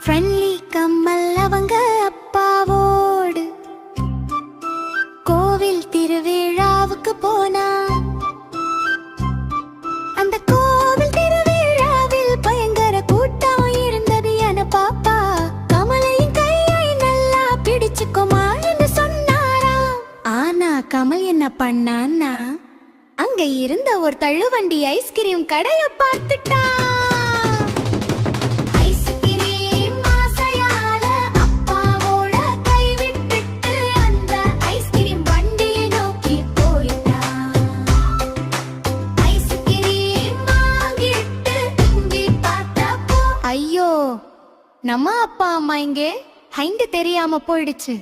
Friendly கம்மல் அவங்க அப்பாவோடு கோவில் திருவிழாவுக்கு போனா. அந்த கோவில் திருவிழாவில் பயங்கர கூட்டம் இருந்தது என பாப்பா. கமலையின் கையை நல்லா பிடிச்சுக்கோமா என்று சொன்னாராம். ஆனா கமல் என்ன பண்ணான்னா, அங்க இருந்த ஒரு தள்ளுவண்டி ஐஸ்கிரீம் கடைய பார்த்துட்டா. ஐயோ, நம்ம அப்பா அம்மா இங்கே ஹைண்டு தெரியாம போயிடுச்சு.